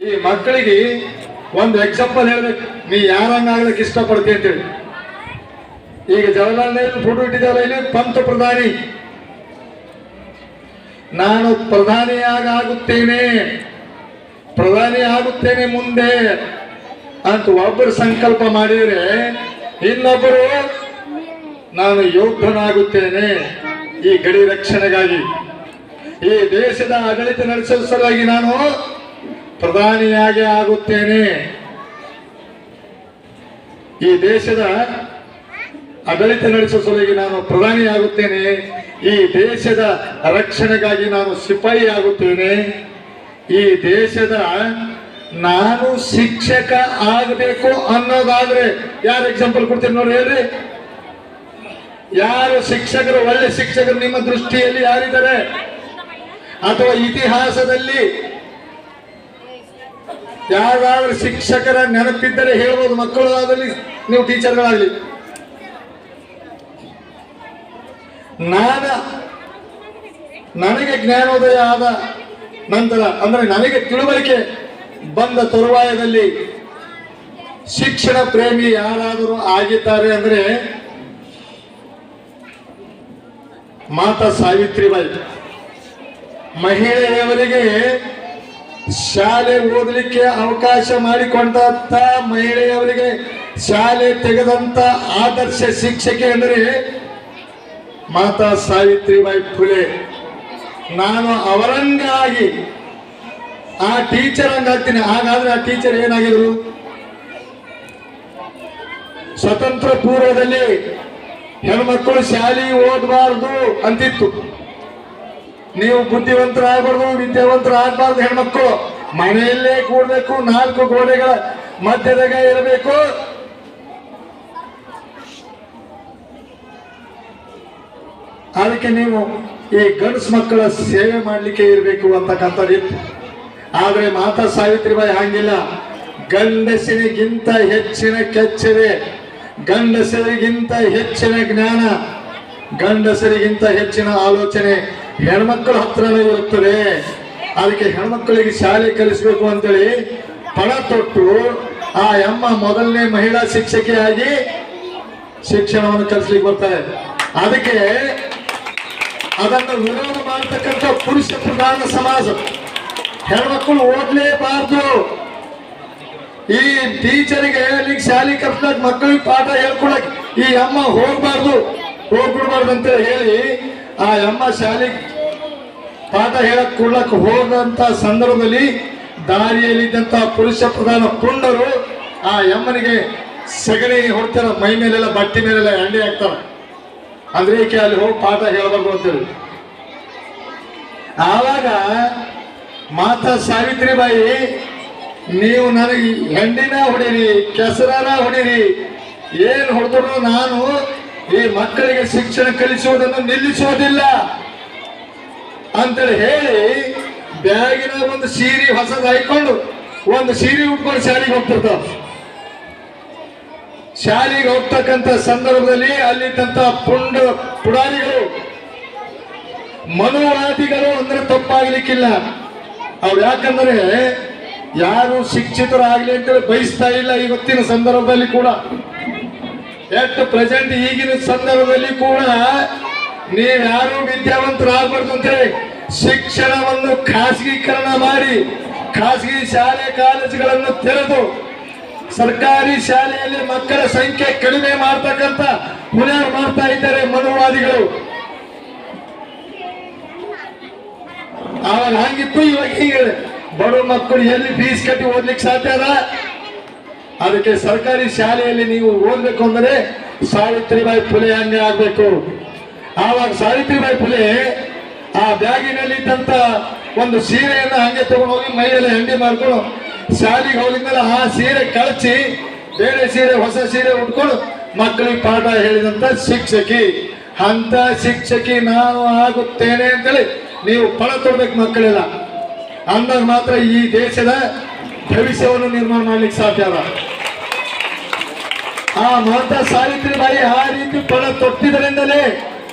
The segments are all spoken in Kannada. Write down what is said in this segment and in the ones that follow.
ಈ ಮಕ್ಕಳಿಗೆ ಒಂದು ಎಕ್ಸಾಂಪಲ್ ಹೇಳ್ಬೇಕು, ನೀ ಯಾರಂಗಾಗ್ಲಿಕ್ಕೆ ಇಷ್ಟಪಡ್ತಿ ಅಂತೇಳಿ. ಈಗ ಜವಾಹರ್ಲಾಲ್ ನೆಹರು ಫೋಟೋ ಇಟ್ಟಿದ್ದಾರಲ್ಲ, ಇಲ್ಲಿ ಪಂತ ಪ್ರಧಾನಿ, ನಾನು ಪ್ರಧಾನಿ ಆಗುತ್ತೇನೆ ಮುಂದೆ ಅಂತ ಒಬ್ಬರು ಸಂಕಲ್ಪ ಮಾಡಿದರೆ, ಇನ್ನೊಬ್ಬರು ನಾನು ಯೋಧನಾಗುತ್ತೇನೆ ಈ ಗಡಿ ರಕ್ಷಣೆಗಾಗಿ, ಈ ದೇಶದ ಆಡಳಿತ ನಡೆಸುವ ಸಲುವಾಗಿ ನಾನು ಪ್ರಧಾನಿಯಾಗಿ ಆಗುತ್ತೇನೆ, ಈ ದೇಶದ ಆಡಳಿತ ನಡೆಸುವ ಸಲುವಾಗಿ ನಾನು ಪ್ರಧಾನಿ ಆಗುತ್ತೇನೆ, ಈ ದೇಶದ ರಕ್ಷಣೆಗಾಗಿ ನಾನು ಸಿಪಾಯಿ ಆಗುತ್ತೇನೆ, ಈ ದೇಶದ ನಾನು ಶಿಕ್ಷಕ ಆಗಬೇಕು ಅನ್ನೋದಾದ್ರೆ ಯಾರು ಎಕ್ಸಾಂಪಲ್ ಕೊಡ್ತೀನಿ ನೋಡಿ, ಹೇಳ್ರಿ. ಯಾರು ಶಿಕ್ಷಕರು, ಒಳ್ಳೆ ಶಿಕ್ಷಕರು ನಿಮ್ಮ ದೃಷ್ಟಿಯಲ್ಲಿ ಯಾರಿದ್ದಾರೆ? ಅಥವಾ ಇತಿಹಾಸದಲ್ಲಿ ಯಾರಾದ್ರೂ ಶಿಕ್ಷಕರ ನೆನಪಿದ್ದರೆ ಹೇಳ್ಬೋದು, ಮಕ್ಕಳು ಆಗಲಿ ನೀವು ಟೀಚರ್ಗಳಾಗಲಿ. ನನಗೆ ಜ್ಞಾನೋದಯ ಆದ ನಂತರ, ಅಂದ್ರೆ ನನಗೆ ತಿಳುವಳಿಕೆ ಬಂದ ತರುವಾಯದಲ್ಲಿ ಶಿಕ್ಷಣ ಪ್ರೇಮಿ ಯಾರಾದರೂ ಆಗಿದ್ದಾರೆ ಅಂದ್ರೆ ಮಾತಾ ಸಾವಿತ್ರಿಬಾಯಿ. ಮಹಿಳೆಯವರಿಗೆ ಶಾಲೆ ಓದಲಿಕ್ಕೆ ಅವಕಾಶ ಮಾಡಿಕೊಂಡಂತ, ಮಹಿಳೆಯವರಿಗೆ ಶಾಲೆ ತೆಗೆದಂತ ಆದರ್ಶ ಶಿಕ್ಷಕಿ ಅಂದರೆ ಮಾತಾ ಸಾವಿತ್ರಿಬಾಯಿ ಫುಲೆ. ನಾನು ಅವರಂಗಾಗಿ ಆ ಟೀಚರ್ ಹಂಗಾಗ್ತೀನಿ. ಹಾಗಾದ್ರೆ ಆ ಟೀಚರ್ ಏನಾಗಿದ್ರು? ಸ್ವತಂತ್ರ ಪೂರ್ವದಲ್ಲಿ ಹೆಣ್ಮಕ್ಕಳು ಶಾಲೆ ಓದಬಾರ್ದು ಅಂತಿತ್ತು. ನೀವು ಬುದ್ಧಿವಂತರಾಗಬಾರ್ದು, ವಿದ್ಯಾವಂತರಾಗಬಾರ್ದು, ಹೆಣ್ಮಕ್ಕಳು ಮನೆಯಲ್ಲೇ ಕೂಡಬೇಕು, 4 ಗೋಡೆಗಳ ಮಧ್ಯದಾಗ ಇರಬೇಕು. ಅದಕ್ಕೆ ನೀವು ಈ ಗಂಡಸು ಮಕ್ಕಳ ಸೇವೆ ಮಾಡ್ಲಿಕ್ಕೆ ಇರಬೇಕು ಅಂತಕ್ಕಂಥದ್ದಿತ್ತು. ಆದ್ರೆ ಮಾತಾ ಸಾವಿತ್ರಿಬಾಯಿ ಹಂಗಿಲ್ಲ. ಗಂಡಸರಿಗಿಂತ ಹೆಚ್ಚಿನ ಕೆಚ್ಚದೆ, ಗಂಡಸರಿಗಿಂತ ಹೆಚ್ಚಿನ ಜ್ಞಾನ, ಗಂಡಸರಿಗಿಂತ ಹೆಚ್ಚಿನ ಆಲೋಚನೆ ಹೆಣ್ಮಕ್ಕಳ ಹತ್ರನೇ ಇರುತ್ತದೆ. ಅದಕ್ಕೆ ಹೆಣ್ಮಕ್ಕಳಿಗೆ ಶಾಲೆ ಕಲಿಸಬೇಕು ಅಂತೇಳಿ ಪಣ ತೊಟ್ಟು ಆ ಅಮ್ಮ ಮೊದಲನೇ ಮಹಿಳಾ ಶಿಕ್ಷಕಿಯಾಗಿ ಶಿಕ್ಷಣವನ್ನು ಕಲಿಸ್ಲಿಕ್ಕೆ ಬರ್ತಾರೆ. ಅದಕ್ಕೆ ಅದನ್ನು ವಿರೋಧ ಮಾಡತಕ್ಕಂಥ ಪುರುಷ ಪ್ರಧಾನ ಸಮಾಜ, ಹೆಣ್ಮಕ್ಕಳು ಓದ್ಲೇಬಾರ್ದು, ಈ ಟೀಚರಿಗೆ ಅಲ್ಲಿಗೆ ಶಾಲೆ ಕಲ್ಸಕ್, ಮಕ್ಕಳಿಗೆ ಪಾಠ ಹೇಳ್ಕೊಳಕ್ ಈ ಅಮ್ಮ ಹೋಗ್ಬಿಡ್ಬಾರ್ದು ಅಂತ ಹೇಳಿ ಆ ಅಮ್ಮ ಶಾಲೆ ಪಾಠ ಹೇಳಕ್ ಕೊಡ್ಲಕ್ ಹೋದಂತ ಸಂದರ್ಭದಲ್ಲಿ ದಾರಿಯಲ್ಲಿದ್ದಂತ ಪುರುಷ ಪ್ರಧಾನ ಪುಂಡರು ಆ ಅಮ್ಮನಿಗೆ ಸಗಣಿ ಹೊಡ್ತಾರ, ಮೈ ಮೇಲೆಲ್ಲ ಬಟ್ಟೆ ಮೇಲೆಲ್ಲ ಎಂಡೆ ಹಾಕ್ತಾರ. ಅಂದ್ರೆ ಈಕೆ ಅಲ್ಲಿ ಹೋಗಿ ಪಾಠ ಹೇಳಬಾರ್ದು ಅಂತೇಳಿ. ಆವಾಗ ಮಾತಾ ಸಾವಿತ್ರಿಬಾಯಿ, ನೀವು ನನಗೆ ಹೆಂಡಿನ ಹೊಡೀರಿ, ಕೆಸರನ ಹೊಡೀರಿ, ಏನ್ ಹೊಡೆದ್ರು ನಾನು ಈ ಮಕ್ಕಳಿಗೆ ಶಿಕ್ಷಣ ಕಲಿಸುವುದನ್ನು ನಿಲ್ಲಿಸುವುದಿಲ್ಲ ಅಂತೇಳಿ ಹೇಳಿ ಬ್ಯಾಗಿನ ಒಂದು ಸೀರೆ ಹೊಸದು ಹಾಕೊಂಡು ಒಂದು ಸೀರೆ ಉಟ್ಕೊಂಡು ಶಾಲೆಗೆ ಹೋಗ್ತಿರ್ತಾವ. ಶಾಲೆಗೆ ಹೋಗ್ತಕ್ಕಂಥ ಸಂದರ್ಭದಲ್ಲಿ ಅಲ್ಲಿದ್ದಂತ ಪುಡಾರಿಗಳು, ಮನುವಾದಿಗಳು ಅಂದ್ರೆ ತಪ್ಪಾಗ್ಲಿಕ್ಕಿಲ್ಲ. ಅವ್ರು ಯಾಕಂದ್ರೆ ಯಾರು ಶಿಕ್ಷಿತರಾಗ್ಲಿ ಅಂತೇಳಿ ಬಯಸ್ತಾ ಇಲ್ಲ. ಇವತ್ತಿನ ಸಂದರ್ಭದಲ್ಲಿ ಕೂಡ, ಎಷ್ಟು ಪ್ರೆಸೆಂಟ್ ಈಗಿನ ಸಂದರ್ಭದಲ್ಲಿ ಕೂಡ ನೀವ್ಯಾರು ವಿದ್ಯಾವಂತರಾಗಬಾರ್ದು ಅಂತೇಳಿ ಶಿಕ್ಷಣವನ್ನು ಖಾಸಗೀಕರಣ ಮಾಡಿ, ಖಾಸಗಿ ಶಾಲೆ ಕಾಲೇಜುಗಳನ್ನು ತೆರೆದು ಸರ್ಕಾರಿ ಶಾಲೆಯಲ್ಲಿ ಮಕ್ಕಳ ಸಂಖ್ಯೆ ಕಡಿಮೆ ಮಾಡ್ತಕ್ಕಂಥ ಹುನ್ನಾರ ಮಾಡ್ತಾ ಇದ್ದಾರೆ ಮನುವಾದಿಗಳು. ಆವಾಗ ಹಂಗಿತ್ತು, ಇವಾಗ ಹೀಗೆ ಬಡ ಮಕ್ಕಳು ಎಲ್ಲಿ ಫೀಸ್ ಕಟ್ಟಿ ಓದ್ಲಿಕ್ಕೆ ಸಾಧ್ಯ ಅದ? ಅದಕ್ಕೆ ಸರ್ಕಾರಿ ಶಾಲೆಯಲ್ಲಿ ನೀವು ಓದ್ಬೇಕು ಅಂದ್ರೆ ಸಾವಿತ್ರಿಬಾಯಿ ಫುಲೆ ಹಂಗೆ ಆಗ್ಬೇಕು. ಆವಾಗ ಸಾವಿತ್ರಿಬಾಯಿ ಫುಲೆ ಆ ಬ್ಯಾಗಿನಲ್ಲಿ ಇದ್ದಂತ ಒಂದು ಸೀರೆಯನ್ನು ಹಂಗೆ ತಗೊಂಡು ಹೋಗಿ ಮೈಯಲ್ಲಿ ಹೆಂಡಿ ಮಾಡ್ಕೊಂಡು ಶಾಲೆಗೆ ಹೋಗಿದ್ಮೇಲೆ ಆ ಸೀರೆ ಕಳಚಿ ಬೇರೆ ಸೀರೆ, ಹೊಸ ಸೀರೆ ಉಟ್ಕೊಂಡು ಮಕ್ಕಳಿಗೆ ಪಾಠ ಹೇಳಿದಂತ ಶಿಕ್ಷಕಿ. ಅಂತ ಶಿಕ್ಷಕಿ ನಾನು ಆಗುತ್ತೇನೆ ಅಂತೇಳಿ ನೀವು ಪಣ ತೊಡ್ಬೇಕು ಮಕ್ಕಳೆಲ್ಲ. ಅಂದಾಗ ಮಾತ್ರ ಈ ದೇಶದ ಭವಿಷ್ಯವನ್ನು ನಿರ್ಮಾಣ ಮಾಡ್ಲಿಕ್ಕೆ ಸಾಧ್ಯ ಅದ. ಆ ಮಾತಾ ಸಾವಿತ್ರಿಬಾಯಿ ಆ ರೀತಿ ಪಣ ತೊಟ್ಟಿದ್ರಿಂದಲೇ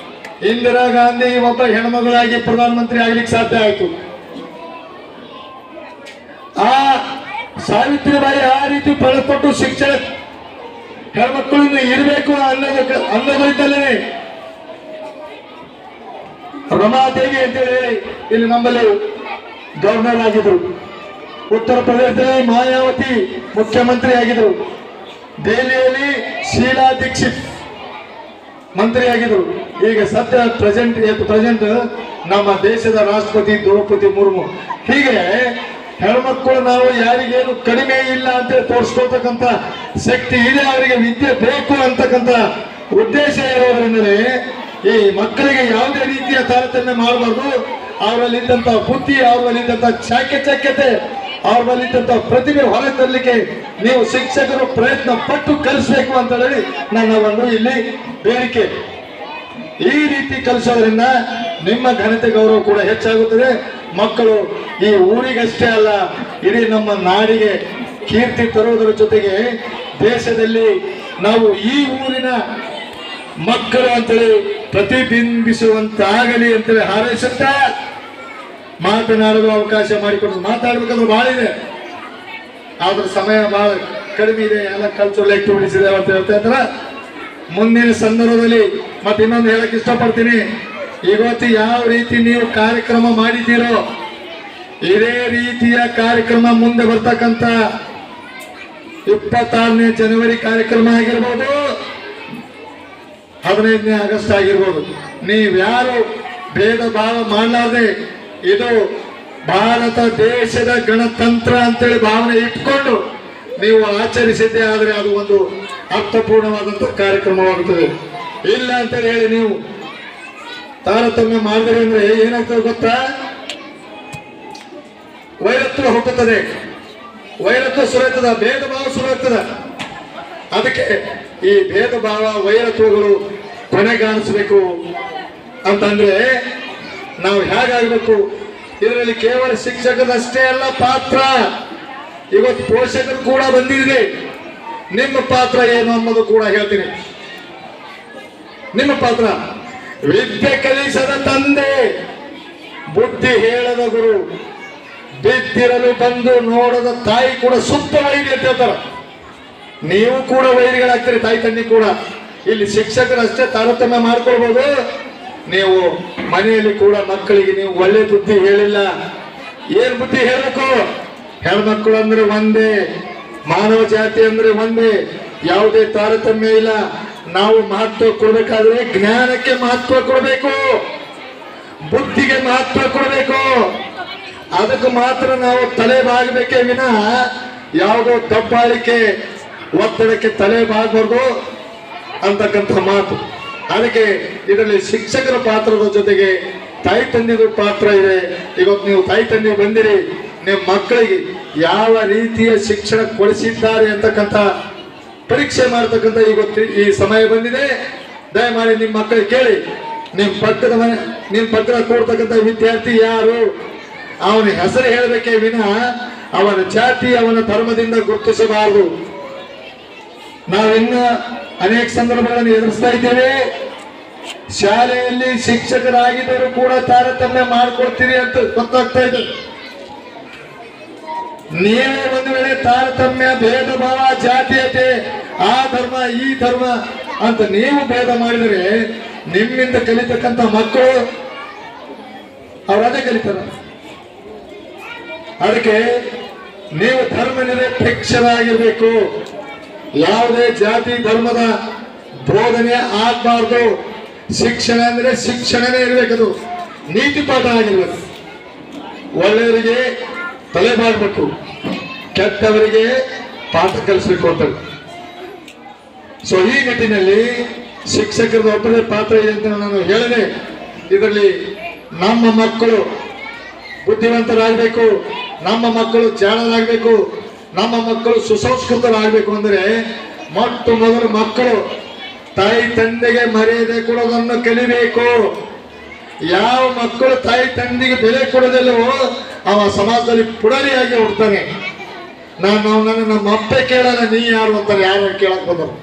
ಇಂದಿರಾ ಗಾಂಧಿ ಒಬ್ಬ ಹೆಣ್ಮಗಳಾಗಿ ಪ್ರಧಾನಮಂತ್ರಿ ಆಗ್ಲಿಕ್ಕೆ ಸಾಧ್ಯ ಆಯ್ತು. ಆ ಸಾವಿತ್ರಿಬಾಯಿ ಆ ರೀತಿ ಪಡೆದುಕೊಟ್ಟು ಶಿಕ್ಷಣ ಹೆಣ್ಮಕ್ಕಳಿಂದ ಇರಬೇಕು ಅನ್ನೋದರಿಂದಲೇ ರಮಾದೇವಿ ಅಂತೇಳಿ ಇಲ್ಲಿ ನಮ್ಮಲ್ಲಿ ಗವರ್ನರ್ ಆಗಿದ್ರು. ಉತ್ತರ ಪ್ರದೇಶದಲ್ಲಿ ಮಾಯಾವತಿ ಮುಖ್ಯಮಂತ್ರಿ ಆಗಿದ್ರು. ದೆಹಲಿಯಲ್ಲಿ ಶೀಲಾ ದೀಕ್ಷಿತ್ ಮಂತ್ರಿ ಆಗಿದ್ರು. ಈಗ ಸದ್ಯ ಪ್ರೆಸೆಂಟ್ ನಮ್ಮ ದೇಶದ ರಾಷ್ಟ್ರಪತಿ ದ್ರೌಪದಿ ಮುರ್ಮು. ಹೀಗೆ ಹೆಣ್ಮಕ್ಕಳು ನಾವು ಯಾರಿಗೇನು ಕಡಿಮೆ ಇಲ್ಲ ಅಂತ ತೋರಿಸ್ಕೊಳ್ತಕ್ಕಂಥ ಶಕ್ತಿ ಇದೆ, ಅವರಿಗೆ ವಿದ್ಯೆ ಬೇಕು ಅಂತಕ್ಕಂಥ ಉದ್ದೇಶ ಇರೋದ್ರಿಂದಲೇ ಈ ಮಕ್ಕಳಿಗೆ ಯಾವುದೇ ರೀತಿಯ ತಾರತಮ್ಯ ಮಾಡಬಾರ್ದು. ಅವರಲ್ಲಿದ್ದಂಥ ಬುದ್ಧಿ, ಅವರಲ್ಲಿದ್ದಂಥ ಚಾಕ್ಯತೆ, ಅವರಲ್ಲಿದ್ದಂಥ ಪ್ರತಿಭೆ ಹೊರ ತರಲಿಕ್ಕೆ ನೀವು ಶಿಕ್ಷಕರು ಪ್ರಯತ್ನ ಪಟ್ಟು ಕಲಿಸಬೇಕು ಅಂತ ಹೇಳಿ ನನ್ನ ಒಂದು ಇಲ್ಲಿ ಬೇಡಿಕೆ. ಈ ರೀತಿ ಕಲಿಸೋದ್ರಿಂದ ನಿಮ್ಮ ಘನತೆ ಗೌರವ ಕೂಡ ಹೆಚ್ಚಾಗುತ್ತದೆ. ಮಕ್ಕಳು ಈ ಊರಿಗಷ್ಟೇ ಅಲ್ಲ, ಇಡೀ ನಮ್ಮ ನಾಡಿಗೆ ಕೀರ್ತಿ ತರುವುದರ ಜೊತೆಗೆ ದೇಶದಲ್ಲಿ ನಾವು ಈ ಊರಿನ ಮಕ್ಕಳು ಅಂತೇಳಿ ಪ್ರತಿಬಿಂಬಿಸುವಂತಾಗಲಿ ಅಂತೇಳಿ ಹಾರೈಸುತ್ತಾ ಮಾತನಾಡಲು ಅವಕಾಶ ಮಾಡಿಕೊಟ್ಟು ಮಾತಾಡ್ಬೇಕಂದ್ರೆ ಬಹಳ ಇದೆ, ಆದ್ರೆ ಸಮಯ ಬಹಳ ಕಡಿಮೆ ಇದೆ. ಎಲ್ಲ ಕಲ್ಚರಲ್ ಆಕ್ಟಿವಿಟೀಸ್ ಇದೆ ಅಂತ ಹೇಳ್ತಾ ಇದ್ರ ಮುಂದಿನ ಸಂದರ್ಭದಲ್ಲಿ ಮತ್ತೆ ಇನ್ನೊಂದು ಹೇಳಕ್ ಇಷ್ಟಪಡ್ತೀನಿ. ಇವತ್ತು ಯಾವ ರೀತಿ ನೀವು ಕಾರ್ಯಕ್ರಮ ಮಾಡಿದ್ದೀರೋ ಇದೇ ರೀತಿಯ ಕಾರ್ಯಕ್ರಮ ಮುಂದೆ ಬರ್ತಕ್ಕಂಥ 26ನೇ ಜನವರಿ ಕಾರ್ಯಕ್ರಮ ಆಗಿರ್ಬೋದು, 15ನೇ ಆಗಸ್ಟ್ ಆಗಿರ್ಬೋದು, ನೀವ್ಯಾರು ಭೇದ ಭಾವ ಮಾಡಲಾರ್ದೆ ಇದು ಭಾರತ ದೇಶದ ಗಣತಂತ್ರ ಅಂತೇಳಿ ಭಾವನೆ ಇಟ್ಕೊಂಡು ನೀವು ಆಚರಿಸಿದ್ದೆ ಆದರೆ ಅದು ಒಂದು ಅರ್ಥಪೂರ್ಣವಾದಂತಹ ಕಾರ್ಯಕ್ರಮವಾಗುತ್ತದೆ. ಇಲ್ಲ ಅಂತೇಳಿ ಹೇಳಿ ನೀವು ತಾರತಮ್ಯ ಮಾಡಿದ್ರೆ ಅಂದ್ರೆ ಏನಾಗ್ತದೆ ಗೊತ್ತಾ? ವೈರತ್ವ ಹುಟ್ಟುತ್ತದೆ, ವೈರತ್ವ ಸುರಿಯುತ್ತದೆ, ಭೇದ ಭಾವ ಸುರಿಯುತ್ತದೆ. ಅದಕ್ಕೆ ಈ ಭೇದ ಭಾವ ವೈರತ್ವಗಳು ಕೊನೆಗಾಣಿಸಬೇಕು ಅಂತಂದ್ರೆ ನಾವು ಹೇಗಾಗಬೇಕು? ಇದರಲ್ಲಿ ಕೇವಲ ಶಿಕ್ಷಕರಷ್ಟೇ ಅಲ್ಲ ಪಾತ್ರ, ಇವತ್ತು ಪೋಷಕರು ಕೂಡ ಬಂದಿದೆ. ನಿಮ್ಮ ಪಾತ್ರ ಏನು ಅನ್ನೋದು ಕೂಡ ಹೇಳ್ತೀನಿ. ನಿಮ್ಮ ಪಾತ್ರ ವಿದ್ಯೆ ಕಲಿಸದ ತಂದೆ, ಬುದ್ಧಿ ಹೇಳದ ಗುರು, ಬಿದ್ದಿರಲು ಬಂದು ನೋಡದ ತಾಯಿ ಕೂಡ ಸುತ್ತ ವೈರಿ ಅಂತ ಹೇಳ್ತಾರ. ನೀವು ಕೂಡ ವೈರಿಗಳಾಗ್ತೀರಿ, ತಾಯಿ ತಂದೆ ಕೂಡ. ಇಲ್ಲಿ ಶಿಕ್ಷಕರಷ್ಟೇ ತಾರತಮ್ಯ ಮಾಡ್ಕೊಳ್ಬಹುದು. ನೀವು ಮನೆಯಲ್ಲಿ ಕೂಡ ಮಕ್ಕಳಿಗೆ ನೀವು ಒಳ್ಳೆ ಬುದ್ಧಿ ಹೇಳಿಲ್ಲ, ಏನ್ ಬುದ್ಧಿ ಹೇಳಬೇಕು? ಹೆಣ್ಮಕ್ಕಳು ಅಂದ್ರೆ ಒಂದೇ, ಮಾನವ ಜಾತಿ ಅಂದ್ರೆ ಒಂದೇ, ಯಾವುದೇ ತಾರತಮ್ಯ ಇಲ್ಲ. ನಾವು ಮಹತ್ವ ಕೊಡ್ಬೇಕಾದ್ರೆ ಜ್ಞಾನಕ್ಕೆ ಮಹತ್ವ ಕೊಡಬೇಕು, ಬುದ್ಧಿಗೆ ಮಹತ್ವ ಕೊಡಬೇಕು. ಅದಕ್ಕೆ ಮಾತ್ರ ನಾವು ತಲೆ ಬಾಗಬೇಕೇ ವಿನಃ ಯಾವುದೋ ದಬ್ಬಾಳಿಕೆ ಒತ್ತಡಕ್ಕೆ ತಲೆ ಬಾಗಬಾರ್ದು ಅಂತಕ್ಕಂಥ ಮಾತು. ಅದಕ್ಕೆ ಇದರಲ್ಲಿ ಶಿಕ್ಷಕರ ಪಾತ್ರದ ಜೊತೆಗೆ ತಾಯಿ ತಂದೆದು ಪಾತ್ರ ಇದೆ. ಇವತ್ತು ನೀವು ತಾಯಿ ತಂದೆ ಬಂದಿರಿ, ನಿಮ್ಮ ಮಕ್ಕಳಿಗೆ ಯಾವ ರೀತಿಯ ಶಿಕ್ಷಣ ಕೊಡಿಸಿದ್ದಾರೆ ಅಂತಕ್ಕಂಥ ಪರೀಕ್ಷೆ ಮಾಡತಕ್ಕಂಥ ಇವತ್ತು ಈ ಸಮಯ ಬಂದಿದೆ. ದಯಮಾಡಿ ನಿಮ್ಮ ಮಕ್ಕಳಿಗೆ ಕೇಳಿ, ನಿಮ್ಮ ಪಕ್ಕದ ಕೂಡ್ತಕ್ಕಂಥ ವಿದ್ಯಾರ್ಥಿ ಯಾರು, ಅವನ ಹೆಸರು ಹೇಳಬೇಕೇ ವಿನಃ ಅವನ ಜಾತಿ ಅವನ ಧರ್ಮದಿಂದ ಗುರುತಿಸಬಾರದು. ನಾವಿನ್ನ ಅನೇಕ ಸಂದರ್ಭಗಳನ್ನು ಎದುರಿಸ್ತಾ ಇದ್ದೇವೆ. ಶಾಲೆಯಲ್ಲಿ ಶಿಕ್ಷಕರಾಗಿದ್ದರೂ ಕೂಡ ತಾರತಮ್ಯ ಮಾಡ್ಕೊಡ್ತೀರಿ ಅಂತ ಗೊತ್ತಾಗ್ತಾ ಇದೆ. ನೀವೇ ಒಂದು ವೇಳೆ ತಾರತಮ್ಯ, ಭೇದ ಭಾವ, ಜಾತೀಯತೆ, ಆ ಧರ್ಮ ಈ ಧರ್ಮ ಅಂತ ನೀವು ಭೇದ ಮಾಡಿದರೆ ನಿಮ್ಮಿಂದ ಕಲಿತಕ್ಕಂಥ ಮಕ್ಕಳು ಅವರದೇ ಕಲಿತಾರ. ಅದಕ್ಕೆ ನೀವು ಧರ್ಮ ನಿರಪೇಕ್ಷರಾಗಿರ್ಬೇಕು. ಯಾವುದೇ ಜಾತಿ ಧರ್ಮದ ಬೋಧನೆ ಆಗಬಾರ್ದು. ಶಿಕ್ಷಣ ಅಂದ್ರೆ ಶಿಕ್ಷಣನೇ ಇರಬೇಕದು, ನೀತಿ ಪಾಠ ಆಗಿರ್ಬೇಕು. ಒಳ್ಳೆಯವರಿಗೆ ತಲೆ ಮಾಡಬೇಕು, ಕೆಟ್ಟವರಿಗೆ ಪಾಠ ಕಲಿಸ್ಬೇಕು ಅಂತ. ಸೊ ಈ ನಿಟ್ಟಿನಲ್ಲಿ ಶಿಕ್ಷಕರದ ಒಬ್ಬರೇ ಪಾತ್ರ ಇದೆ ಅಂತ ನಾನು ಹೇಳಿದೆ. ಇದರಲ್ಲಿ ನಮ್ಮ ಮಕ್ಕಳು ಬುದ್ಧಿವಂತರಾಗಬೇಕು, ನಮ್ಮ ಮಕ್ಕಳು ಜಾಣರಾಗಬೇಕು, ನಮ್ಮ ಮಕ್ಕಳು ಸುಸಂಸ್ಕೃತರಾಗಬೇಕು ಅಂದ್ರೆ ಮೊಟ್ಟ ಮೊದಲು ಮಕ್ಕಳು ತಾಯಿ ತಂದೆಗೆ ಮರ್ಯಾದೆ ಕೊಡೋದನ್ನು ಕಲಿಬೇಕು. ಯಾವ ಮಕ್ಕಳು ತಾಯಿ ತಂದೆಗೆ ಬೆಲೆ ಕೊಡೋದಿಲ್ಲವೋ ಅವ ಸಮಾಜದಲ್ಲಿ ಪುಡರಿಯಾಗಿ ಹುಡ್ತಾನೆ. ನಮ್ಮ ಅಪ್ಪೆ ಕೇಳಲ್ಲ, ನೀ ಯಾರು ಅಂತಾರೆ, ಯಾರು ಕೇಳಕ್ ಬಂದರು.